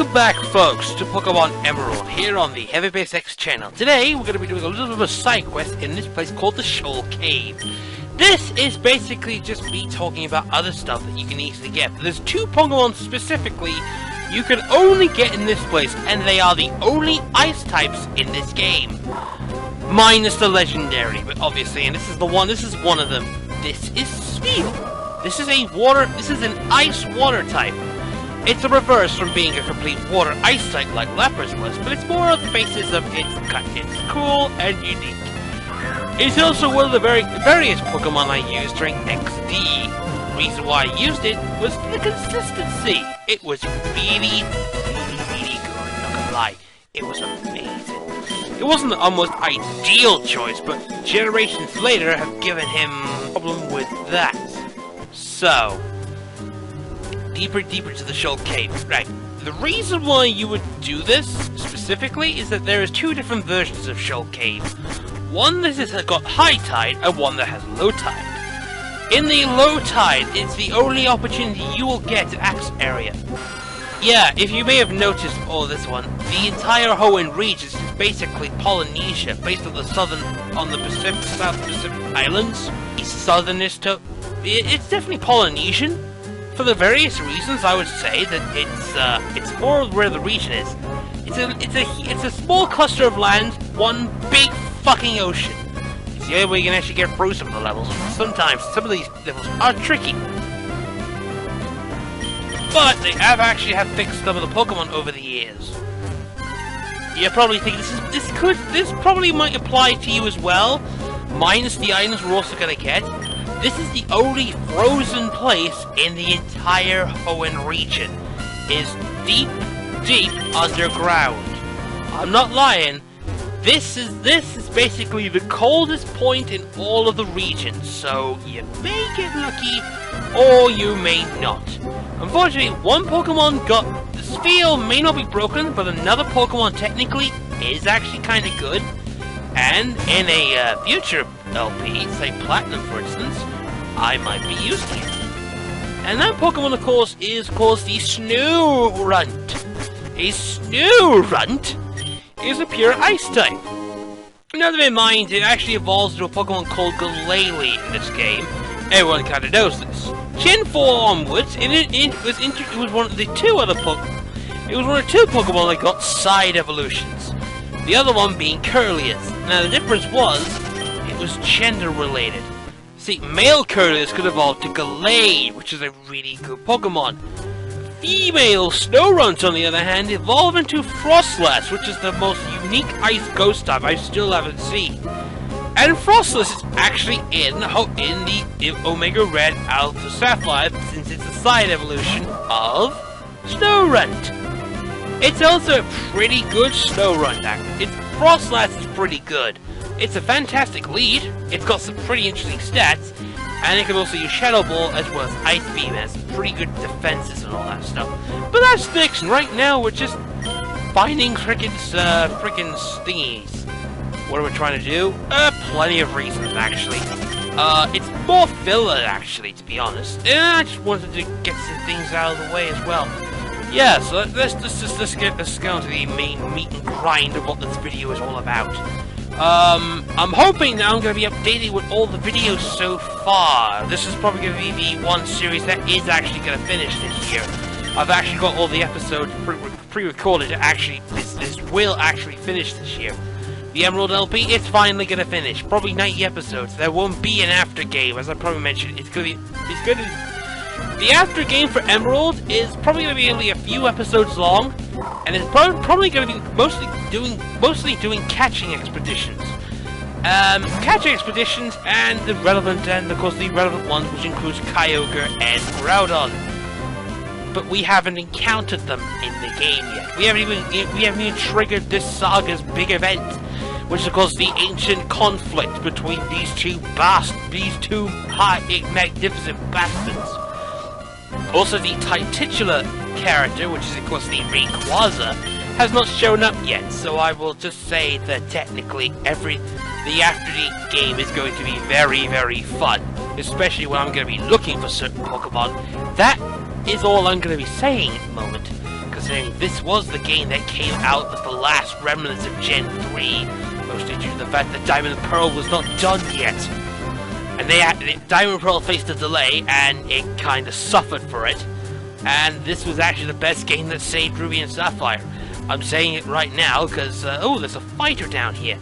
Welcome back, folks, to Pokemon Emerald here on the Heavy Base X channel. Today, we're going to be doing a little bit of a side quest in this place called the Shoal Cave. This is basically just me talking about other stuff that you can easily get. There's two Pokemon specifically you can only get in this place, and they are the only ice types in this game. Minus the legendary, but obviously, and this is one of them. This is Spheal. This is an ice water type. It's a reverse from being a complete water ice type like Lapras was, but it's more on the basis of it's cool and unique. It's also one of the various Pokemon I used during XD. The reason why I used it was the consistency. It was really good, not gonna lie. It was amazing. It wasn't the almost ideal choice, but generations later have given him a problem with that. So, deeper to the Shoal Cave. Right. The reason why you would do this, specifically, is that there is two different versions of Shoal Cave. One that has got high tide, and one that has low tide. In the low tide, it's the only opportunity you will get to access area. Yeah, if you may have noticed, this one, the entire Hoenn region is basically Polynesia, based on the South Pacific Islands. It's it's definitely Polynesian. For the various reasons, I would say that it's more where the region is. It's a small cluster of land, one big fucking ocean. It's the only way you can actually get through some of the levels. Sometimes some of these levels are tricky, but they have fixed some of the Pokemon over the years. You probably think this probably might apply to you as well, minus the items we're also gonna get. This is the only frozen place in the entire Hoenn region. It's deep underground. I'm not lying. This is basically the coldest point in all of the region, so you may get lucky, or you may not. Unfortunately, one Pokemon the Spheal may not be broken, but another Pokemon technically is actually kind of good. And in a future LP, say Platinum for instance, I might be using it. And that Pokemon, of course, is called the Snorunt. A Snorunt is a pure ice type. Now that in mind, it actually evolves into a Pokemon called Glalie in this game. Everyone kind of knows this. Gen 4 onwards, it was one of the two Pokemon that got side evolutions. The other one being Curlius. Now the difference was, it was gender related. See, male Curlius could evolve to Glalie, which is a really good Pokemon. Female Snorunt, on the other hand, evolve into Frostlass, which is the most unique ice ghost type I still haven't seen. And Frostlass is actually in the Omega Red Alpha Sapphire, since it's a side evolution of Snorunt. It's also a pretty good Snorunt. Frostlass is pretty good. It's a fantastic lead, it's got some pretty interesting stats, and it can also use Shadow Ball as well as Ice Beam. It has pretty good defenses and all that stuff. But that's fixed, and right now we're just finding frickin' stingies. What are we trying to do? Plenty of reasons, actually. It's more filler, actually, to be honest. And I just wanted to get some things out of the way as well. Yeah, so let's go into the main meat and grind of what this video is all about. I'm hoping that I'm going to be updated with all the videos so far. This is probably going to be the one series that is actually going to finish this year. I've actually got all the episodes pre-recorded. This will actually finish this year. The Emerald LP, it's finally going to finish. Probably 90 episodes. There won't be an after game, as I probably mentioned. The after game for Emerald is probably going to be only a few episodes long, and it's probably going to be mostly doing catching expeditions. Catching expeditions and of course the relevant ones, which includes Kyogre and Groudon. But we haven't encountered them in the game yet. We haven't even triggered this saga's big event, which is of course the ancient conflict between these two magnificent bastards. Also, the titular character, which is of course the Rayquaza, has not shown up yet, so I will just say that technically the after game is going to be very, very fun, especially when I'm going to be looking for certain Pokemon. That is all I'm going to be saying at the moment, because considering this was the game that came out of the last remnants of Gen 3, mostly due to the fact that Diamond and Pearl was not done yet. And Diamond and Pearl faced a delay, and it kinda suffered for it. And this was actually the best game that saved Ruby and Sapphire. I'm saying it right now, because, oh, there's a fighter down here.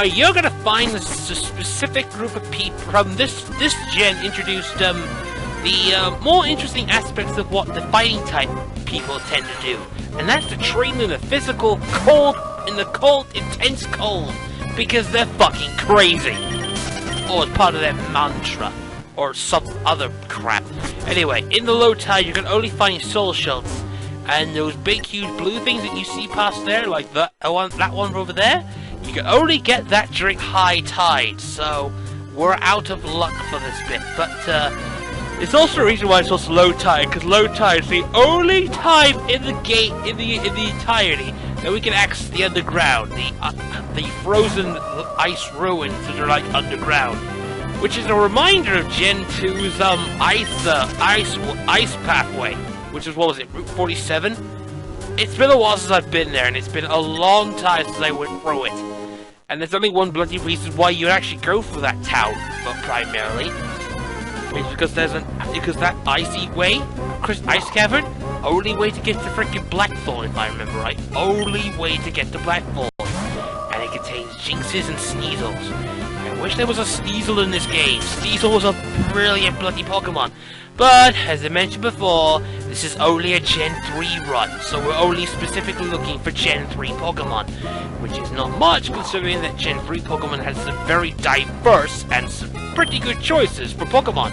You're gonna find a specific group of people from this gen introduced, the more interesting aspects of what the fighting type people tend to do. And that's to train in the physical cold, intense cold, because they're fucking crazy. Or it's part of their mantra, or some other crap. Anyway, in the low tide, you can only find soul shells, and those big, huge blue things that you see past there, like that one over there, you can only get that during high tide. So we're out of luck for this bit, but it's also a reason why it's also low tide, because low tide is the only time in the game in the entirety that we can access the underground, the frozen ice ruins that are like underground, which is a reminder of Gen 2's ice pathway, which is, what was it, Route 47? It's been a while since I've been there, and it's been a long time since I went through it. And there's only one bloody reason why you actually go through that town, but primarily, it's because because that icy way, ice cavern, only way to get to freaking Blackthorn, if I remember right. Only way to get to Blackthorn. And it contains Jinxes and Sneasels. I wish there was a Sneasel in this game. Sneasel was a brilliant bloody Pokemon. But, as I mentioned before, this is only a Gen 3 run, so we're only specifically looking for Gen 3 Pokemon, which is not much considering that Gen 3 Pokemon has some very diverse and some pretty good choices for Pokemon,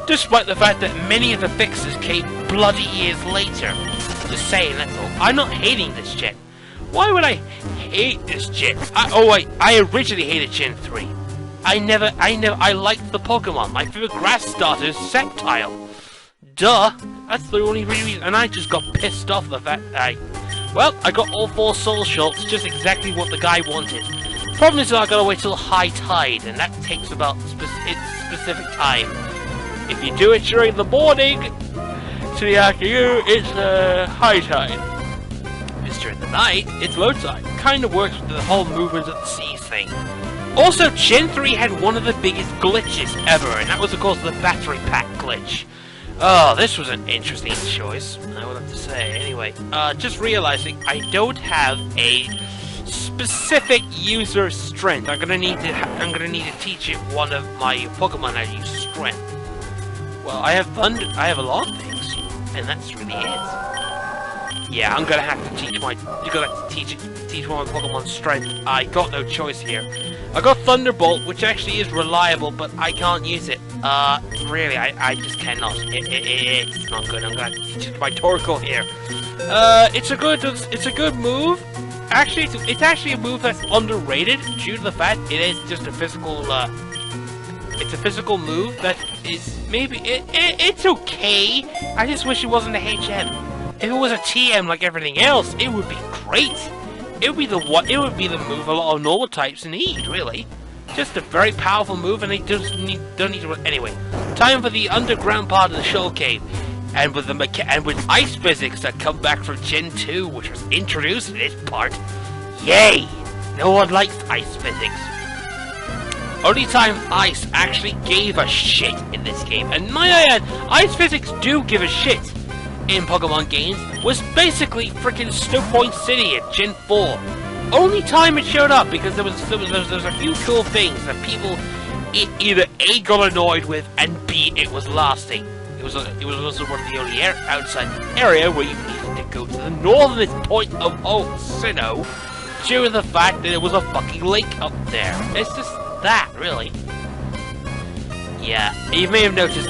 despite the fact that many of the fixes came bloody years later. Just saying, that's all. I'm not hating this gen. Why would I hate this gen? I originally hated Gen 3. I liked the Pokemon. My favorite grass starter is Sceptile. Duh! That's the only reason, and I just got pissed off the fact that I got all 4 soul shells, just exactly what the guy wanted. Problem is that I gotta wait till high tide, and that takes about specific time. If you do it during the morning to the afternoon, it's high tide. If it's during the night, it's low tide. Kinda works with the whole movement of the seas thing. Also, Gen 3 had one of the biggest glitches ever, and that was of course the battery pack glitch. Oh, this was an interesting choice, I would have to say. Anyway, just realizing I don't have a specific user strength. I'm gonna need to teach it one of my Pokemon how to use strength. Well, I have a lot of things, and that's really it. Yeah, I'm gonna have to teach one of my Pokemon strength. I got no choice here. I got Thunderbolt, which actually is reliable, but I can't use it. Really, I just cannot. It's not good. I'm gonna have to teach it to my Torkoal here. It's a good move. Actually, it's actually a move that's underrated due to the fact it is just a physical. It's a physical move that is it's okay. I just wish it wasn't a HM. If it was a TM like everything else, it would be great. It would be the move a lot of normal types need, really. Just a very powerful move, and they don't need to. Anyway, time for the underground part of the Shoal Cave, and with ice physics that come back from Gen 2, which was introduced in this part. Yay! No one likes ice physics. Only time ice actually gave a shit in this game, and might I add, ice physics do give a shit in Pokemon games, was basically freaking Snow Point City at Gen 4. Only time it showed up because there was a few cool things that people either A, got annoyed with, and B, it was lasting. It was also one of the only outside area where you needed to go to the northernest point of Sinnoh due to the fact that there was a fucking lake up there. It's just that, really. Yeah, you may have noticed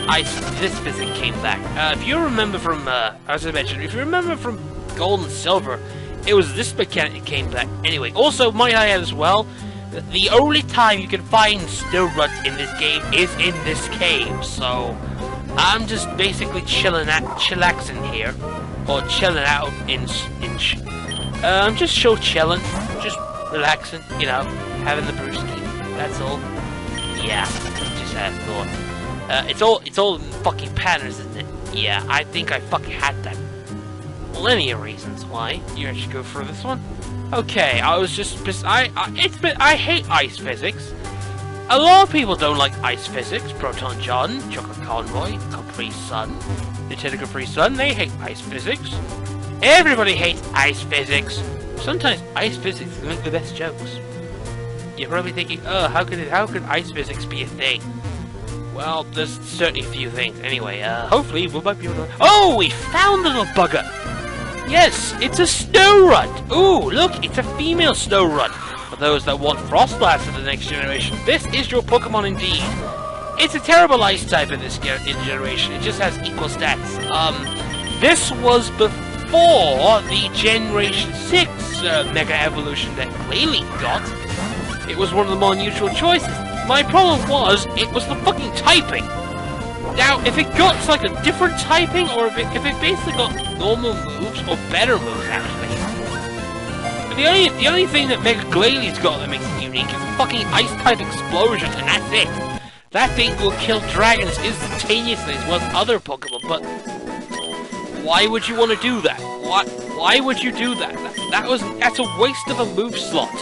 this physics came back. If you remember from, as I mentioned, if you remember from Gold and Silver, it was this mechanic that came back. Anyway, also, might I add as well, the only time you can find snow runs in this game is in this cave, so I'm just basically chillaxing here, or chilling out I'm just chilling, just relaxing, you know, having the brewski, that's all. Yeah, just had a thought. It's all in fucking patterns, isn't it? Yeah, I think I fucking had that. plenty of reasons why. You should go through this one. Okay, I hate ice physics. A lot of people don't like ice physics. Proton John, Chocolate Convoy, Capri Sun, Nintendo Capri Sun, they hate ice physics. Everybody hates ice physics. Sometimes ice physics can make the best jokes. You're probably thinking, oh, how could ice physics be a thing? Well, there's certainly a few things. Anyway, hopefully we might be able to... Oh, we found the little bugger! Yes, it's a Snorunt! Ooh, look, it's a female Snorunt! For those that want Frostblast in the next generation, this is your Pokemon indeed. It's a terrible ice type in this generation, it just has equal stats. This was before the Generation 6 Mega Evolution that Glalie got. It was one of the more neutral choices. My problem was, it was the fucking typing. Now, if it got like a different typing, or if it basically got normal moves, or better moves actually. But the only thing that Mega Glalie's got that makes it unique is fucking ice type explosion, and that's it. That thing will kill dragons instantaneously as well as other Pokemon, but why would you want to do that? Why would you do that? That's a waste of a move slot.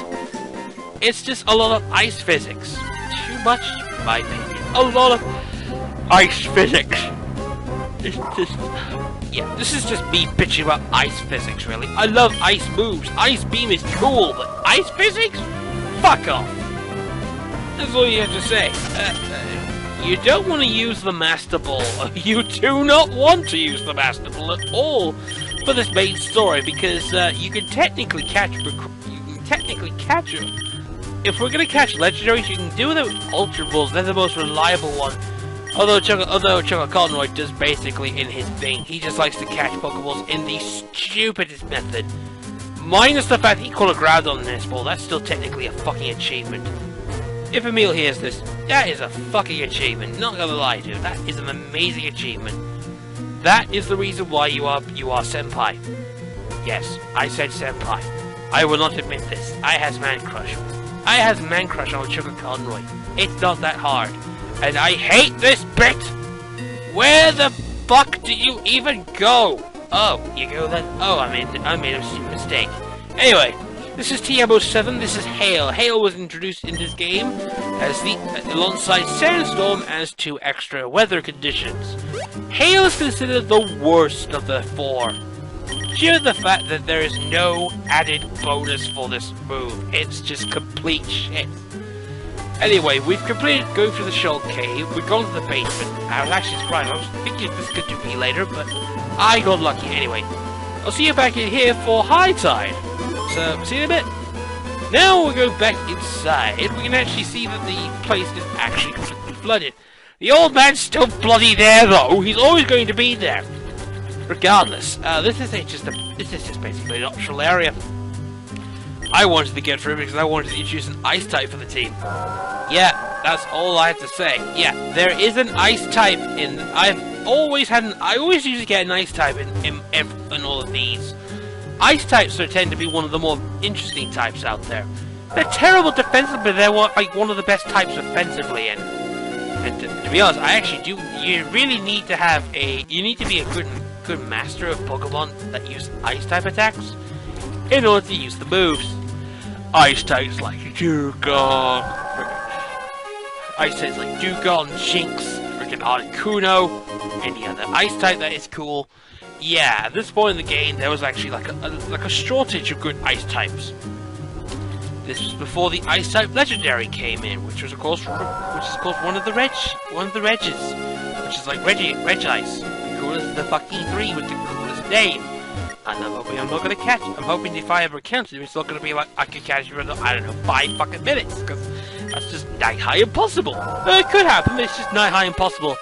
It's just a lot of ice physics. Too much, in my opinion. A lot of ice physics. This is just me bitching about ice physics, really. I love ice moves. Ice beam is cool, but ice physics? Fuck off. That's all you have to say. You don't want to use the Master Ball. You do not want to use the Master Ball at all for this main story, because you can technically catch them. If we're gonna catch legendaries, you can do them with Ultra Balls. They're the most reliable one. Although Chocolate Convoy does basically in his thing. He just likes to catch Pokeballs in the stupidest method. Minus the fact that he caught a Groudon in this ball. That's still technically a fucking achievement. If Emil hears this, that is a fucking achievement. Not gonna lie, dude. That is an amazing achievement. That is the reason why you are Senpai. Yes, I said Senpai. I will not admit this. I has man crush. I has man crush on Chocolate Convoy. It's not that hard. And I hate this bit! Where the fuck do you even go? Oh, you go then? Oh, I made a stupid mistake. Anyway, this is TM07, this is Hail. Hail was introduced in this game as alongside Sandstorm as 2 extra weather conditions. Hail is considered the worst of the 4. Due to the fact that there is no added bonus for this move. It's just complete shit. Anyway, we've completed going through the Shoal Cave, we've gone to the basement. I was actually surprised, I was thinking this could do me later, but I got lucky anyway. I'll see you back in here for high tide. So, see you in a bit. Now we're going back inside. We can actually see that the place is actually completely flooded. The old man's still bloody there though, he's always going to be there. Regardless, this is just basically an optional area. I wanted to get through because I wanted to introduce an ice type for the team. Yeah, that's all I have to say. Yeah, there is an ice type in. I always usually get an ice type in all of these. Ice types tend to be one of the more interesting types out there. They're terrible defensively, but they're like one of the best types offensively. And to be honest, I actually do. You really need to have you need to be a good master of Pokemon that use ice type attacks in order to use the moves. Ice types like Dugong, ice types like Dugong, Jinx, freaking Articuno, any other ice type that is cool. Yeah, at this point in the game, there was actually like a shortage of good ice types. This was before the ice type legendary came in, which is of course one of the Regs, which is like Regice, the coolest of the fucking 3 with the coolest name. And I'm hoping I'm not gonna catch it. I'm hoping if I ever catch it, it's not gonna be like I could catch it in, I don't know, 5 fucking minutes, because that's just nigh impossible. It could happen, but it's just nigh impossible.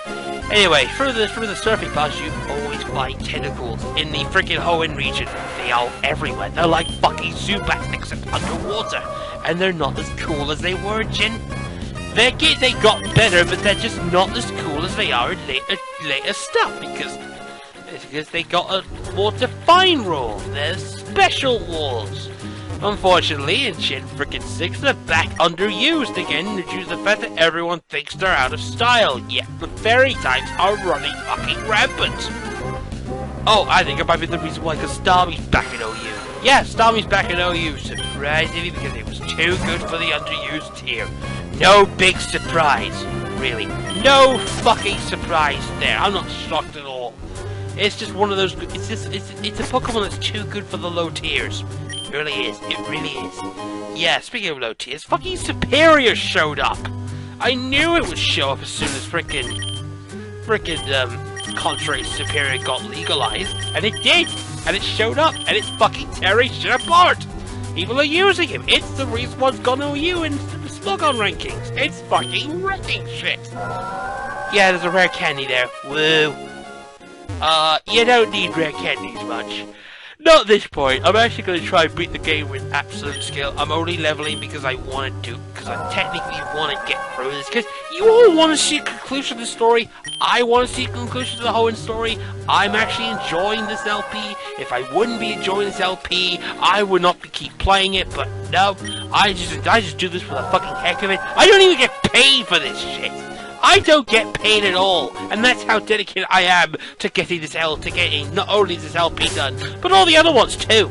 Anyway, through the surfing parts, you always find tentacles in the freaking Hoenn region. They are everywhere. They're like fucking Zubats except underwater, and they're not as cool as they were, Jin. They got better, but they're just not as cool as they are in later stuff because they got a more defined role. They're special walls. Unfortunately, in Gen frickin' 6, they're back underused again due to the fact that everyone thinks they're out of style, yet the fairy types are running fucking rampant. Oh, I think it might be the reason why, because Starmie's back in OU. Yeah, Starmie's back in OU, surprisingly, because it was too good for the underused tier. No big surprise, really. No fucking surprise there. I'm not shocked at all. It's just one of those. It's a Pokemon that's too good for the low tiers. It really is. It really is. Yeah. Speaking of low tiers, fucking Superior showed up. I knew it would show up as soon as frickin' Contrary Superior got legalized, and it did, and it showed up, and it's fucking tearing shit apart. People are using him. It's the reason what's gone OU in the Smogon rankings. It's fucking wrecking shit. Yeah, there's a rare candy there. Woo. You don't need rare candies much. Not at this point. I'm actually going to try and beat the game with absolute skill. I'm only leveling because I want to, because I technically want to get through this. Because you all want to see a conclusion to the story. I want to see a conclusion to the Hoenn story. I'm actually enjoying this LP. If I wouldn't be enjoying this LP, I would not keep playing it. But no, I just do this for the fucking heck of it. I don't even get paid for this shit. I don't get paid at all, and that's how dedicated I am to getting not only this LP done, but all the other ones too.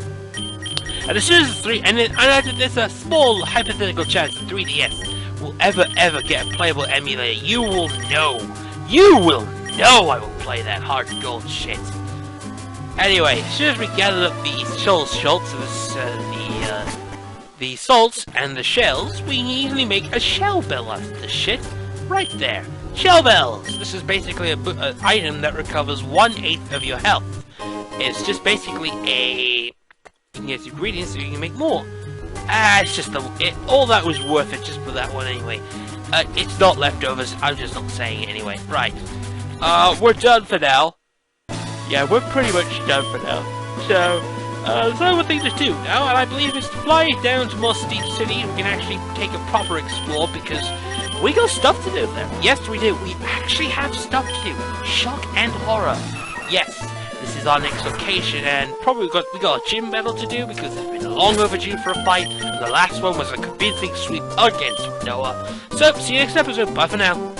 And as soon as there's a small hypothetical chance the 3DS will ever get a playable emulator, you will know I will play that hard gold shit. Anyway, as soon as we gathered up the the salts and the shells, we can easily make a shell bell out of this shit. Right there. Shell bells! This is basically an item that recovers 1/8 of your health. It's just basically you can get ingredients so you can make more. It's just all that was worth it just for that one anyway. It's not leftovers, I'm just not saying it anyway. Right. We're done for now. Yeah, we're pretty much done for now. So, there's another thing to do now, and I believe it's to fly down to Moss Deep City and we can actually take a proper explore because we got stuff to do there. Yes, we do. We actually have stuff to do. Shock and horror. Yes, this is our next location, and probably we got a gym battle to do because it's been long overdue for a fight, and the last one was a convincing sweep against Noah. So, see you next episode. Bye for now.